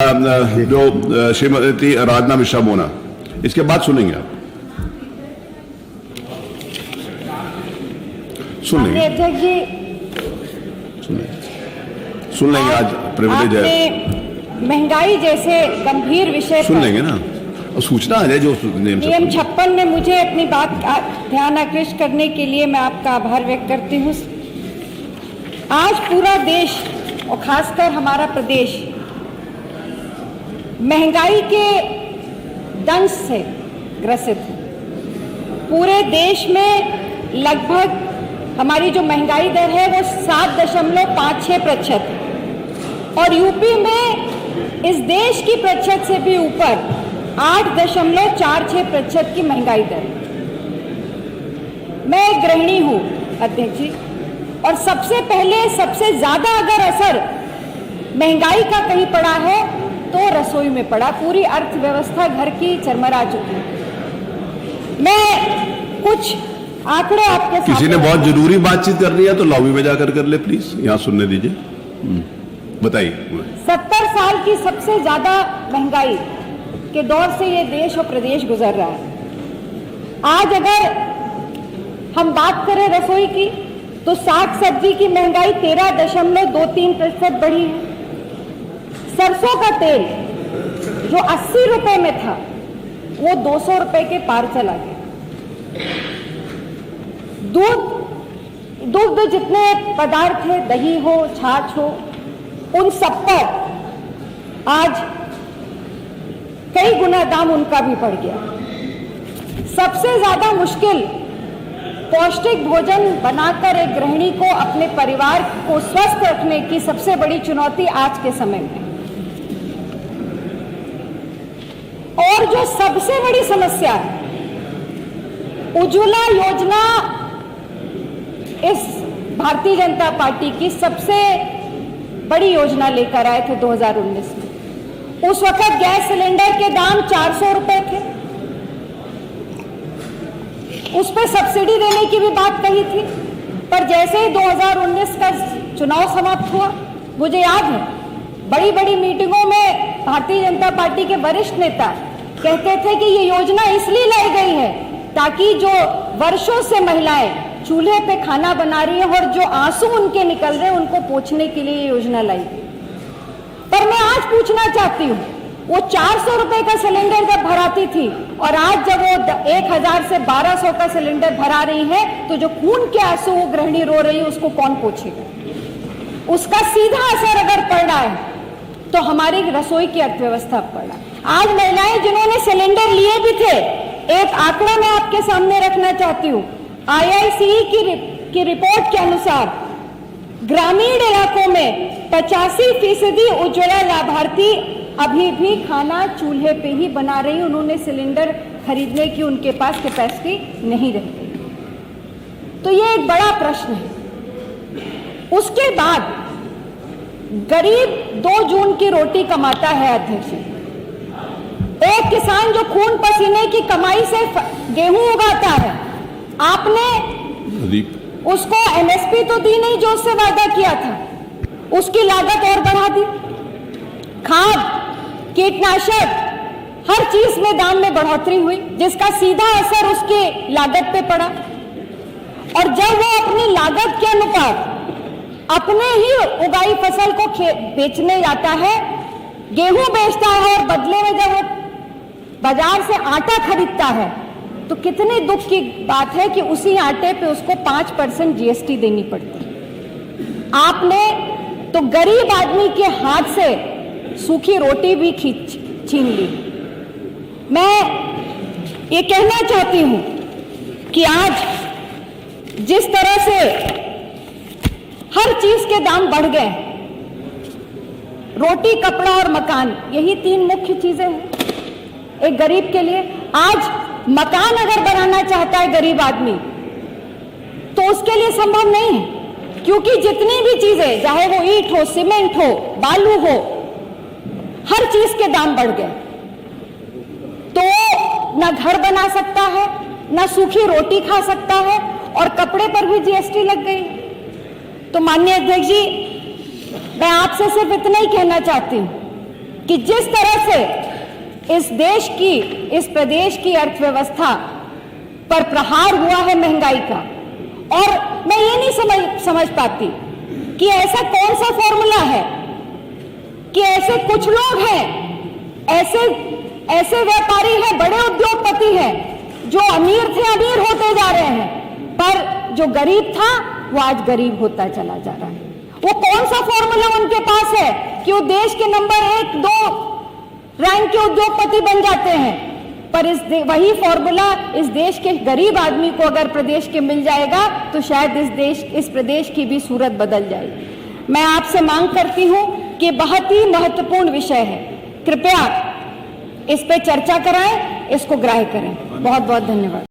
जो श्रीमती आराधना मिश्रा मोना, इसके बाद सुनेंगे आप, सुन लेंगे अध्यक्ष जी, सुन लेंगे आज प्रिविलेज है, महंगाई जैसे गंभीर विषय सुन लेंगे ना, और सूचना आ जाए जो नियम 56 में मुझे अपनी बात ध्यान आकृष्ट करने के लिए मैं आपका आभार व्यक्त करती हूँ। आज पूरा देश और खासकर हमारा प्रदेश महंगाई के दंश से ग्रसित है। पूरे देश में लगभग हमारी जो महंगाई दर है वो 7.56% है और यूपी में इस देश की प्रतिशत से भी ऊपर 8.46% की महंगाई दर है। मैं एक गृहिणी हूँ अध्यक्ष जी, और सबसे पहले सबसे ज्यादा अगर असर महंगाई का कहीं पड़ा है तो रसोई में पड़ा। पूरी अर्थव्यवस्था घर की चरमरा चुकी है। मैं कुछ आंकड़े आपके सामने, किसी ने बहुत जरूरी बातचीत कर रही है तो लॉबी में जाकर कर ले प्लीज, यहाँ सुनने दीजिए, बताइए। 70 साल की सबसे ज्यादा महंगाई के दौर से ये देश और प्रदेश गुजर रहा है। आज अगर हम बात करें रसोई की तो साग सब्जी की महंगाई 13.23% बढ़ी है। सरसों का तेल जो 80 रुपए में था वो 200 रुपए के पार चला गया। दूध जितने पदार्थ थे, दही हो, छाछ हो, उन सब पर आज कई गुना दाम उनका भी बढ़ गया। सबसे ज्यादा मुश्किल पौष्टिक भोजन बनाकर एक गृहिणी को अपने परिवार को स्वस्थ रखने की सबसे बड़ी चुनौती आज के समय में। और जो सबसे बड़ी समस्या है, उज्ज्वला योजना इस भारतीय जनता पार्टी की सबसे बड़ी योजना लेकर आए थे 2019 में। उस वक्त गैस सिलेंडर के दाम 400 रुपए थे, उस पर सब्सिडी देने की भी बात कही थी, पर जैसे ही 2019 का चुनाव समाप्त हुआ, मुझे याद है बड़ी बड़ी मीटिंगों में भारतीय जनता पार्टी के वरिष्ठ नेता कहते थे कि ये योजना इसलिए लाई गई है ताकि जो वर्षों से महिलाएं चूल्हे पे खाना बना रही हैं और जो आंसू उनके निकल रहे हैं उनको पोंछने के लिए ये योजना लाई गई। पर मैं आज पूछना चाहती हूँ, वो 400 रुपए का सिलेंडर जब भराती थी और आज जब वो 1000 से 1200 का सिलेंडर भरा रही है, तो जो खून के आंसू वो गृहिणी रो रही है उसको कौन पोंछेगा? उसका सीधा असर अगर पड़ रहा है तो हमारी रसोई की अर्थव्यवस्था पड़ रहा है। आज महिलाएं जिन्होंने सिलेंडर लिए भी थे, एक आंकड़ा मैं आपके सामने रखना चाहती हूँ। IICE की रिपोर्ट के अनुसार ग्रामीण इलाकों में 85% उज्ज्वला लाभार्थी अभी भी खाना चूल्हे पे ही बना रही। उन्होंने सिलेंडर खरीदने की उनके पास कैपेसिटी नहीं रह गई। तो ये एक बड़ा प्रश्न है। उसके बाद गरीब 2 जून की रोटी कमाता है अध्यक्ष। एक किसान जो खून पसीने की कमाई से गेहूं उगाता है, आपने उसको MSP तो दी नहीं जो उससे वादा किया था, उसकी लागत और बढ़ा दी। खाद, कीटनाशक, हर चीज में दाम में बढ़ोतरी हुई, जिसका सीधा असर उसकी लागत पे पड़ा। और जब वो अपनी लागत के अनुपात अपने ही उगाई फसल को बेचने जाता है, गेहूं बेचता है और बदले में जब वो बाजार से आटा खरीदता है, तो कितने दुख की बात है कि उसी आटे पे उसको 5% GST देनी पड़ती है। आपने तो गरीब आदमी के हाथ से सूखी रोटी भी छीन ली। मैं ये कहना चाहती हूं कि आज जिस तरह से हर चीज के दाम बढ़ गए, रोटी, कपड़ा और मकान, यही 3 मुख्य चीजें हैं एक गरीब के लिए। आज मकान अगर बनाना चाहता है गरीब आदमी तो उसके लिए संभव नहीं है, क्योंकि जितनी भी चीजें, चाहे वो ईंट हो, सीमेंट हो, बालू हो, हर चीज के दाम बढ़ गए। तो ना घर बना सकता है, ना सूखी रोटी खा सकता है, और कपड़े पर भी GST लग गई। तो माननीय अध्यक्ष जी, मैं आपसे सिर्फ इतना ही कहना चाहती हूं कि जिस तरह से इस प्रदेश की अर्थव्यवस्था पर प्रहार हुआ है महंगाई का, और मैं ये नहीं समझ पाती कि ऐसा कौन सा फॉर्मूला है कि ऐसे कुछ लोग हैं, ऐसे व्यापारी हैं, बड़े उद्योगपति हैं जो अमीर थे अमीर होते जा रहे हैं, पर जो गरीब था वो आज गरीब होता चला जा रहा है। वो कौन सा फॉर्मूला उनके पास है कि वो देश के नंबर 1-2 रैंक के उद्योगपति बन जाते हैं, पर वही फॉर्मूला इस देश के गरीब आदमी को अगर प्रदेश के मिल जाएगा तो शायद इस प्रदेश की भी सूरत बदल जाएगी। मैं आपसे मांग करती हूं कि बहुत ही महत्वपूर्ण विषय है, कृपया इस पे चर्चा कराएं, इसको ग्राह्य करें। बहुत बहुत धन्यवाद।